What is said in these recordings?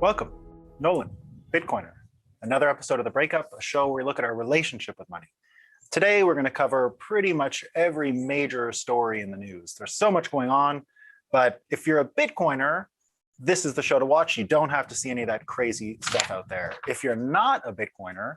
Welcome, Nolan, Bitcoiner. Another episode of The Breakup, a show where we look at our relationship with money. Today, we're going to cover pretty much every major story in the news. There's so much going on, but if you're a Bitcoiner, this is the show to watch. You don't have to see any of that crazy stuff out there. If you're not a Bitcoiner,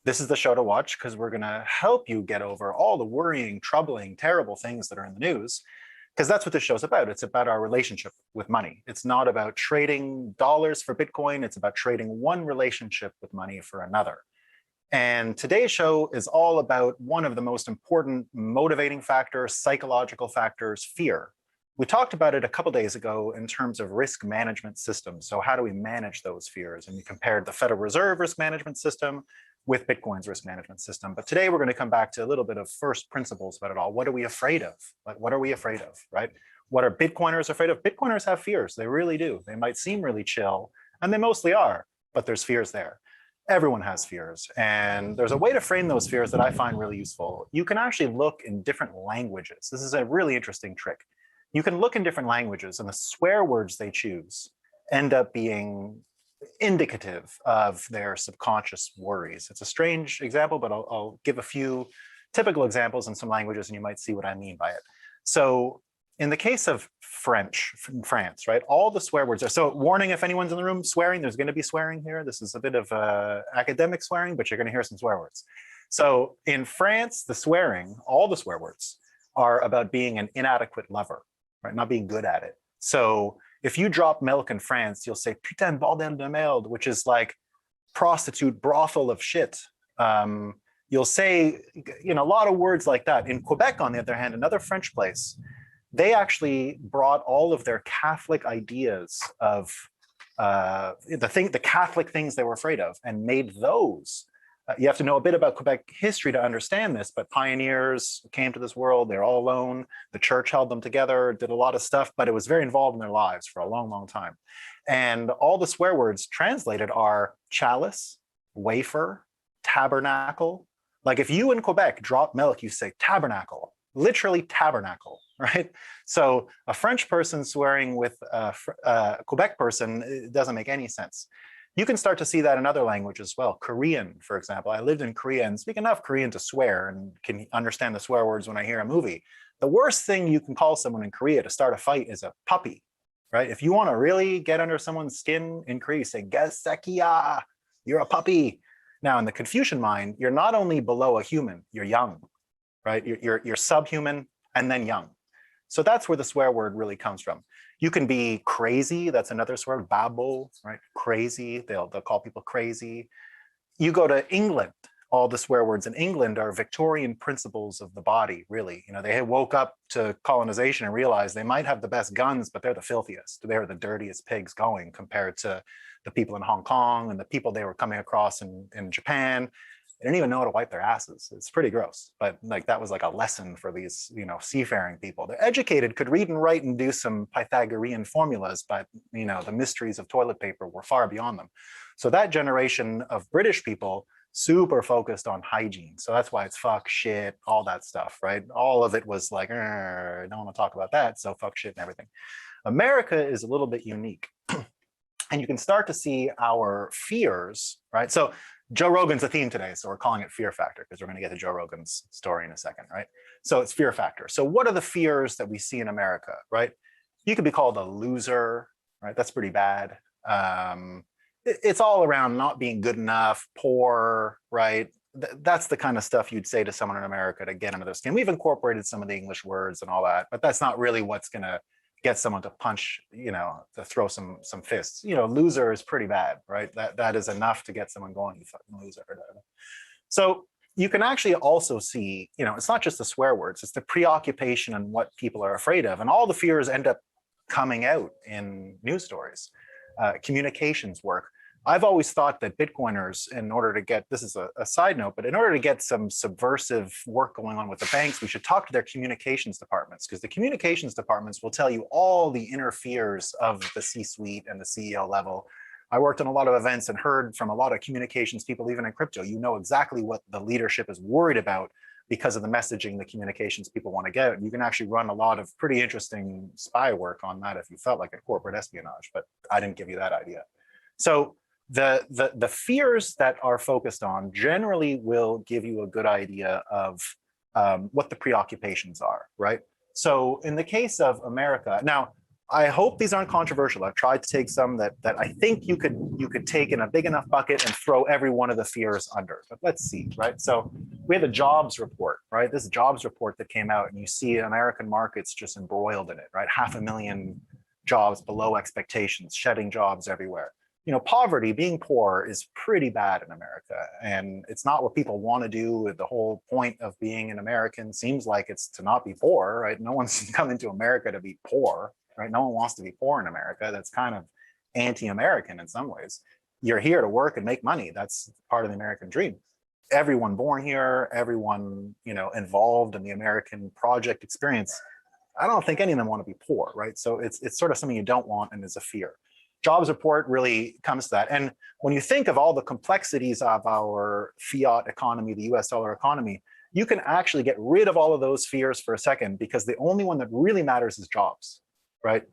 this is the show to watch because we're going to help you get over all the worrying, troubling, terrible things that are in the news. Because that's what this show's about. It's about our relationship with money. It's not about trading dollars for Bitcoin. It's about trading one relationship with money for another. And today's show is all about one of the most important motivating factors, psychological factors, fear. We talked about it a couple days ago in terms of risk management systems. So how do we manage those fears? And we compared the Federal Reserve risk management system with Bitcoin's risk management system. But today we're going to come back to a little bit of first principles about it all. What are we afraid of? Like, what are we afraid of, right? What are Bitcoiners afraid of? Bitcoiners have fears. They really do. They might seem really chill, and they mostly are, but there's fears there. Everyone has fears. And there's a way to frame those fears that I find really useful. You can actually look in different languages. This is a really interesting trick. You can look in different languages, and the swear words they choose end up being indicative of their subconscious worries. It's a strange example, but I'll give a few typical examples in some languages, and you might see what I mean by it. So in the case of French, in France, right, all the swear words are, so warning if anyone's in the room swearing, there's going to be swearing here. This is a bit of academic swearing, but you're going to hear some swear words. So in France, the swearing, all the swear words are about being an inadequate lover, right, not being good at it. So if you drop milk in France, you'll say putain bordel de merde, which is like prostitute, brothel of shit. You'll say, a lot of words like that. In Quebec, on the other hand, another French place, they actually brought all of their Catholic ideas of the Catholic things they were afraid of and made those. You have to know a bit about Quebec history to understand this, but pioneers came to this world, they're all alone. The church held them together, did a lot of stuff, but it was very involved in their lives for a long, long time. And all the swear words translated are chalice, wafer, tabernacle. Like if you in Quebec drop milk, you say tabernacle, literally tabernacle, right? So a French person swearing with a Quebec person, it doesn't make any sense. You can start to see that in other languages as well. Korean, for example. I lived in Korea and speak enough Korean to swear and can understand the swear words when I hear a movie. The worst thing you can call someone in Korea to start a fight is a puppy, right? If you want to really get under someone's skin in Korea, you say, "Gasekia," you're a puppy. Now, in the Confucian mind, you're not only below a human, you're young, right? You're subhuman and then young. So that's where the swear word really comes from. You can be crazy. That's another swear word, babo, right? Crazy. They'll call people crazy. You go to England, all the swear words in England are Victorian principles of the body, really. They woke up to colonization and realized they might have the best guns, but they're the filthiest. They're the dirtiest pigs going compared to the people in Hong Kong and the people they were coming across in Japan. They didn't even know how to wipe their asses. It's pretty gross. But that was like a lesson for these, seafaring people. They're educated, could read and write and do some Pythagorean formulas, but the mysteries of toilet paper were far beyond them. So that generation of British people, super focused on hygiene. So that's why it's fuck, shit, all that stuff, right? All of it was like, I don't want to talk about that. So fuck, shit, and everything. America is a little bit unique. And you can start to see our fears, right? So Joe Rogan's the theme today, so we're calling it fear factor because we're going to get to Joe Rogan's story in a second, right? So it's fear factor. So what are the fears that we see in America, right? You could be called a loser, right? That's pretty bad. It's all around not being good enough, poor, right? That's the kind of stuff you'd say to someone in America to get under their skin. We've incorporated some of the English words and all that, but that's not really what's going to get someone to punch, to throw some fists. Loser is pretty bad, right? That is enough to get someone going, you fucking loser. So you can actually also see, it's not just the swear words, it's the preoccupation and what people are afraid of. And all the fears end up coming out in news stories. Communications work. I've always thought that Bitcoiners, in order to get, this is a side note, but in order to get some subversive work going on with the banks, we should talk to their communications departments, because the communications departments will tell you all the inner fears of the C-suite and the CEO level. I worked on a lot of events and heard from a lot of communications people, even in crypto. You know exactly what the leadership is worried about because of the messaging the communications people want to get. You can actually run a lot of pretty interesting spy work on that if you felt like a corporate espionage, but I didn't give you that idea. So the fears that are focused on generally will give you a good idea of what the preoccupations are, right? So in the case of America, now I hope these aren't controversial. I've tried to take some that I think you could take in a big enough bucket and throw every one of the fears under. But let's see, right? So we have a jobs report, right? This jobs report that came out, and you see American markets just embroiled in it, right? 500,000 jobs below expectations, shedding jobs everywhere. You know, poverty, being poor is pretty bad in America, and it's not what people want to do. The whole point of being an American seems like it's to not be poor, right? No one's coming to America to be poor, right? No one wants to be poor in America. That's kind of anti-American in some ways. You're here to work and make money. That's part of the American dream. Everyone born here, everyone, you know, involved in the American project experience, I don't think any of them want to be poor, right? So it's sort of something you don't want and is a fear. Jobs report really comes to that. And when you think of all the complexities of our fiat economy, the US dollar economy, you can actually get rid of all of those fears for a second, because the only one that really matters is jobs, right?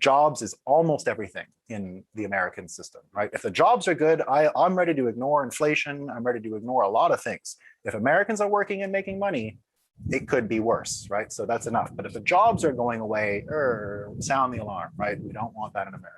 Jobs is almost everything in the American system, right? If the jobs are good, I'm ready to ignore inflation. I'm ready to ignore a lot of things. If Americans are working and making money, it could be worse, right? So that's enough. But if the jobs are going away, sound the alarm, right? We don't want that in America.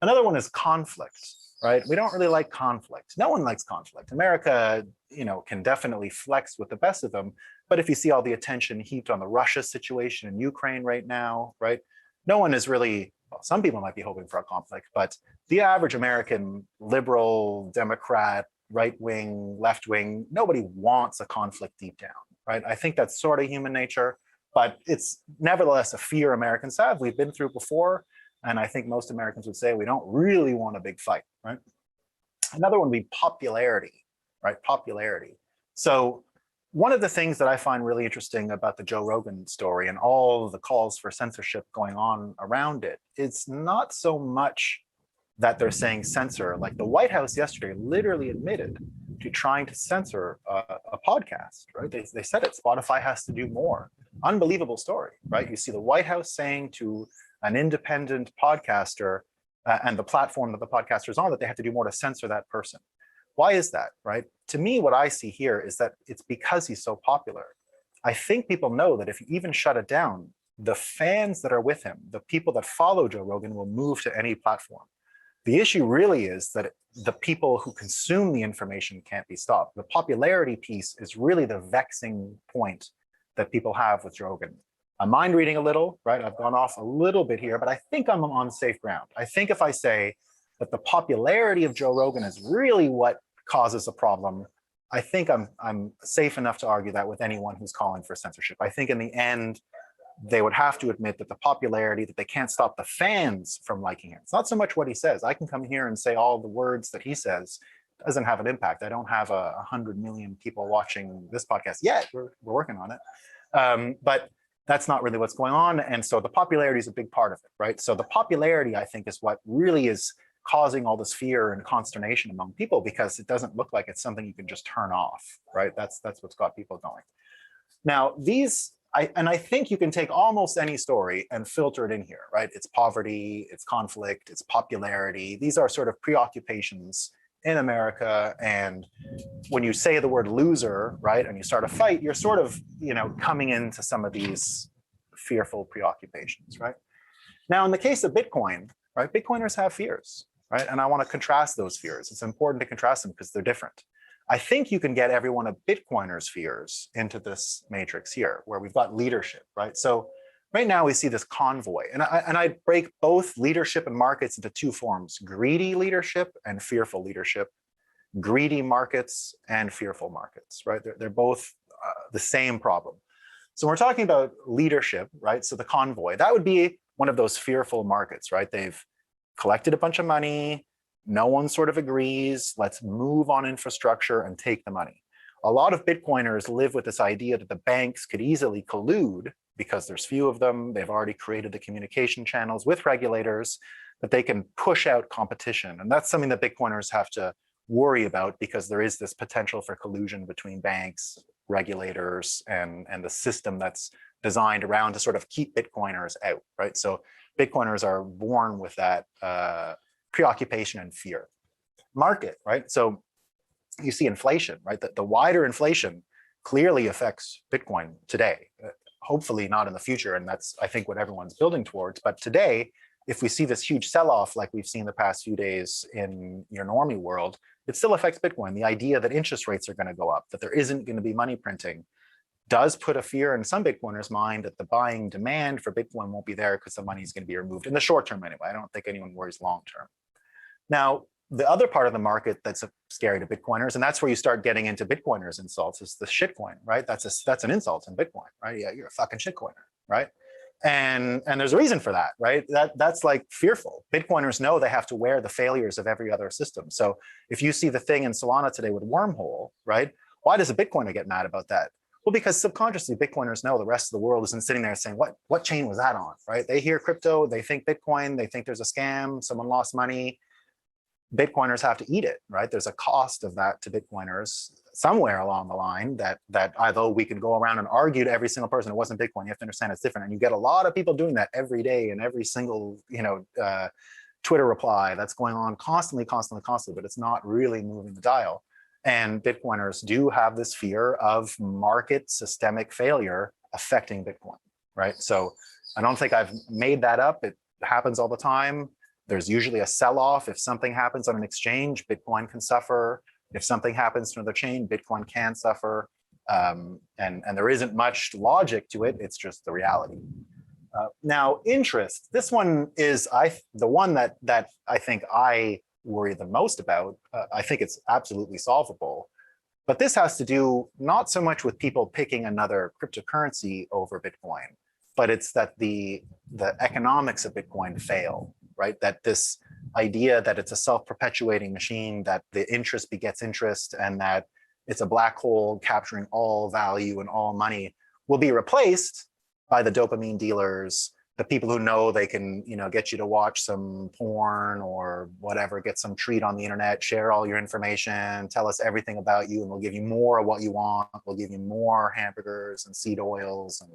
Another one is conflict, right? We don't really like conflict. No one likes conflict. America, you know, can definitely flex with the best of them. But if you see all the attention heaped on the Russia situation in Ukraine right now, right? No one is really, well, some people might be hoping for a conflict, but the average American liberal, Democrat, right wing, left wing, nobody wants a conflict deep down, right? I think that's sort of human nature, but it's nevertheless a fear Americans have. We've been through before. And I think most Americans would say we don't really want a big fight, right? Another one would be popularity, right? Popularity. So one of the things that I find really interesting about the Joe Rogan story and all the calls for censorship going on around it, it's not so much that they're saying censor. Like the White House yesterday literally admitted to trying to censor a podcast, right? They said it, Spotify has to do more. Unbelievable story, right? You see the White House saying to an independent podcaster and the platform that the podcaster is on that they have to do more to censor that person. Why is that, right? To me, what I see here is that it's because he's so popular. I think people know that if you even shut it down, the fans that are with him, the people that follow Joe Rogan, will move to any platform. The issue really is that the people who consume the information can't be stopped. The popularity piece is really the vexing point that people have with Joe Rogan. I'm mind reading a little, right? I've gone off a little bit here, but I think I'm on safe ground. I think if I say that the popularity of Joe Rogan is really what causes a problem, I think I'm safe enough to argue that with anyone who's calling for censorship. I think in the end, they would have to admit that the popularity, that they can't stop the fans from liking it. It's not so much what he says. I can come here and say all the words that he says. It doesn't have an impact. I don't have 100 million people watching this podcast yet. We're working on it. But that's not really what's going on. And so the popularity is a big part of it, right? So the popularity, I think, is what really is causing all this fear and consternation among people, because it doesn't look like it's something you can just turn off, right? That's what's got people going. Now, I think you can take almost any story and filter it in here, right? It's poverty, it's conflict, it's popularity. These are sort of preoccupations in America. And when you say the word loser, right, and you start a fight, you're sort of, you know, coming into some of these fearful preoccupations, right? Now, in the case of Bitcoin, right, Bitcoiners have fears, right? And I want to contrast those fears. It's important to contrast them because they're different. I think you can get every one of Bitcoiners' fears into this matrix here, where we've got leadership, right? So right now we see this convoy, and I break both leadership and markets into two forms: greedy leadership and fearful leadership. Greedy markets and fearful markets, right? They're both the same problem. So we're talking about leadership, right? So the convoy, that would be one of those fearful markets, right? They've collected a bunch of money. No one sort of agrees. Let's move on infrastructure and take the money. A lot of Bitcoiners live with this idea that the banks could easily collude because there's few of them. They've already created the communication channels with regulators, that they can push out competition. And that's something that Bitcoiners have to worry about, because there is this potential for collusion between banks, regulators, and the system that's designed around to sort of keep Bitcoiners out, right? So Bitcoiners are born with that preoccupation and fear. Market, right? So you see inflation, right? The wider inflation clearly affects Bitcoin today. Hopefully not in the future, and that's, I think, what everyone's building towards. But today, if we see this huge sell-off like we've seen the past few days in your normie world, it still affects Bitcoin. The idea that interest rates are going to go up, that there isn't going to be money printing, does put a fear in some Bitcoiners' mind that the buying demand for Bitcoin won't be there because the money is going to be removed in the short term anyway. I don't think anyone worries long term. Now, the other part of the market that's scary to Bitcoiners, and that's where you start getting into Bitcoiners insults, is the shitcoin, right? That's an insult in Bitcoin, right? Yeah, you're a fucking shitcoiner, right? And there's a reason for that, right? That's like fearful. Bitcoiners know they have to wear the failures of every other system. So if you see the thing in Solana today with Wormhole, right? Why does a Bitcoiner get mad about that? Well, because subconsciously Bitcoiners know the rest of the world isn't sitting there saying, what chain was that on, right? They hear crypto, they think Bitcoin, they think there's a scam, someone lost money. Bitcoiners have to eat it, right? There's a cost of that to Bitcoiners somewhere along the line that although we can go around and argue to every single person it wasn't Bitcoin, you have to understand it's different. And you get a lot of people doing that every day in every single, Twitter reply that's going on constantly, but it's not really moving the dial. And Bitcoiners do have this fear of market systemic failure affecting Bitcoin, right? So I don't think I've made that up. It happens all the time. There's usually a sell-off. If something happens on an exchange, Bitcoin can suffer. If something happens to another chain, Bitcoin can suffer. And there isn't much logic to it. It's just the reality. Now, interest. This one is the one that I think I worry the most about. I think it's absolutely solvable. But this has to do not so much with people picking another cryptocurrency over Bitcoin, but it's that the economics of Bitcoin fail, right? That this idea that it's a self-perpetuating machine, that the interest begets interest, and that it's a black hole capturing all value and all money will be replaced by the dopamine dealers, the people who know they can, get you to watch some porn or whatever, get some treat on the internet, share all your information, tell us everything about you, and we'll give you more of what you want. We'll give you more hamburgers and seed oils and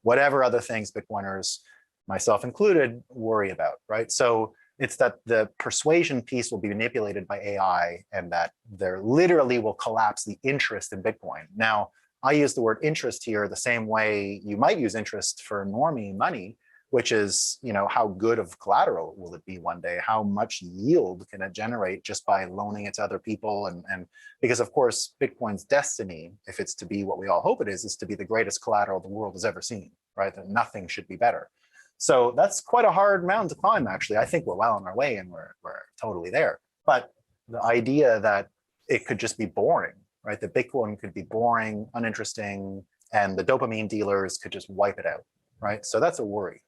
whatever other things Bitcoiners, myself included, worry about, right? So it's that the persuasion piece will be manipulated by AI and that there literally will collapse the interest in Bitcoin. Now, I use the word interest here the same way you might use interest for normie money, which is, how good of collateral will it be one day? How much yield can it generate just by loaning it to other people? And because of course, Bitcoin's destiny, if it's to be what we all hope it is to be the greatest collateral the world has ever seen, right? That nothing should be better. So that's quite a hard mountain to climb, actually. I think we're well on our way and we're totally there. But the idea that it could just be boring, right? The Bitcoin could be boring, uninteresting, and the dopamine dealers could just wipe it out, right? So that's a worry.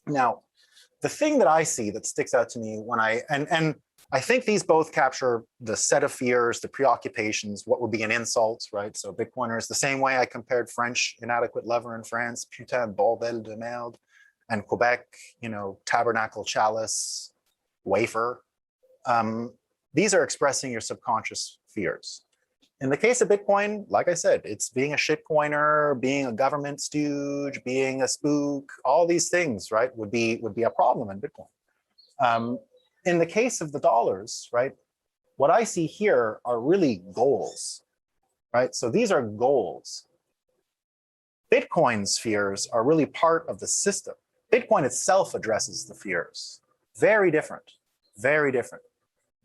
Now, the thing that I see that sticks out to me when and I think these both capture the set of fears, the preoccupations, what would be an insult, right? So Bitcoiners, the same way I compared French inadequate lover in France, putain bordel de merde, and Quebec, tabernacle chalice, wafer. These are expressing your subconscious fears. In the case of Bitcoin, like I said, it's being a shitcoiner, being a government stooge, being a spook, all these things, right, would be a problem in Bitcoin. In the case of the dollars, right, what I see here are really goals, right? So these are goals. Bitcoin's fears are really part of the system. Bitcoin itself addresses the fears. Very different, very different.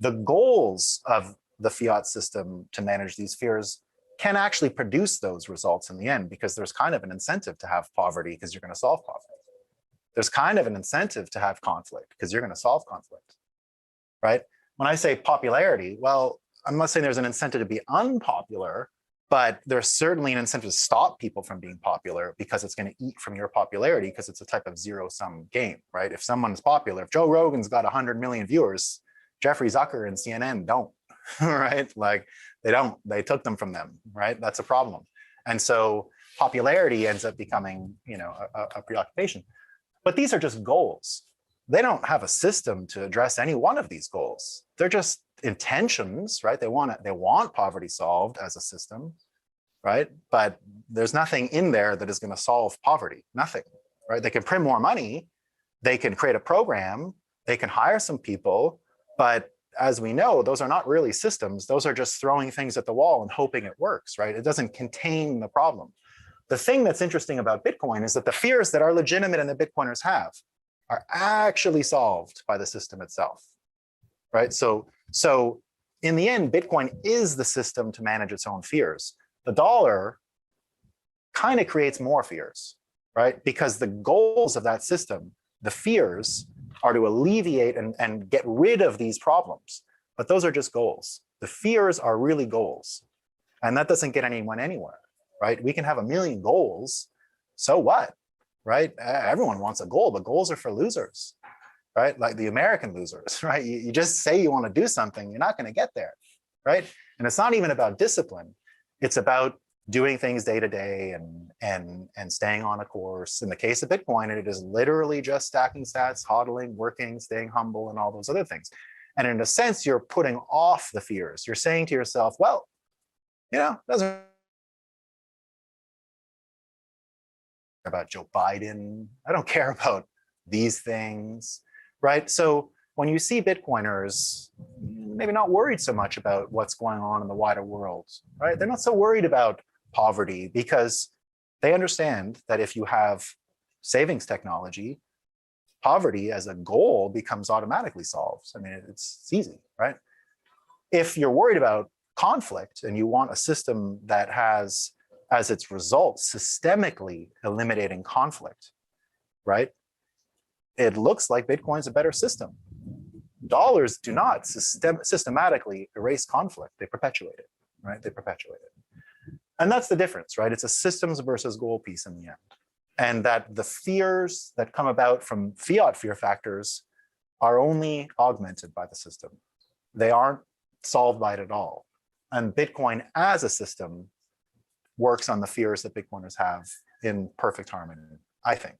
The goals of the fiat system to manage these fears can actually produce those results in the end, because there's kind of an incentive to have poverty because you're going to solve poverty. There's kind of an incentive to have conflict because you're going to solve conflict, right? When I say popularity, well, I'm not saying there's an incentive to be unpopular, but there's certainly an incentive to stop people from being popular because it's going to eat from your popularity, because it's a type of zero-sum game, right? If someone's popular, if Joe Rogan's got 100 million viewers, Jeffrey Zucker and CNN don't, right? Like they took them from them, right? That's a problem. And so popularity ends up becoming, a preoccupation. But these are just goals. They don't have a system to address any one of these goals. They're just intentions, right? They want poverty solved as a system, right? But there's nothing in there that is going to solve poverty, nothing, right? They can print more money, they can create a program, They can hire some people, but as we know, those are not really systems. Those are just throwing things at the wall and hoping it works, right? It doesn't contain the problem. The thing that's interesting about Bitcoin is that the fears that are legitimate and the Bitcoiners have are actually solved by the system itself, right? So in the end, Bitcoin is the system to manage its own fears. The dollar kind of creates more fears, right? Because the goals of that system, the fears, are to alleviate and get rid of these problems. But those are just goals. The fears are really goals. And that doesn't get anyone anywhere, right? We can have a million goals. So what, right? Everyone wants a goal, but goals are for losers, right? Like the American losers, right? You just say you want to do something, you're not going to get there, right? And it's not even about discipline. It's about doing things day to day and staying on a course. In the case of Bitcoin, it is literally just stacking sats, hodling, working, staying humble, and all those other things. And in a sense, you're putting off the fears. You're saying to yourself, well, doesn't about Joe Biden. I don't care about these things, right? So when you see Bitcoiners maybe not worried so much about what's going on in the wider world, right? They're not so worried about poverty because they understand that if you have savings technology, poverty as a goal becomes automatically solved. I mean, it's easy, right? If you're worried about conflict and you want a system that has as its result systemically eliminating conflict, right? It looks like Bitcoin's a better system. Dollars do not systematically erase conflict. They perpetuate it, right? They perpetuate it. And that's the difference, right? It's a systems versus goal piece in the end. And that the fears that come about from fiat fear factors are only augmented by the system. They aren't solved by it at all. And Bitcoin as a system works on the fears that Bitcoiners have in perfect harmony, I think.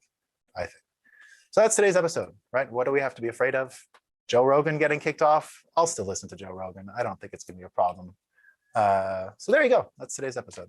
So that's today's episode, right? What do we have to be afraid of? Joe Rogan getting kicked off? I'll still listen to Joe Rogan. I don't think it's going to be a problem. So there you go. That's today's episode.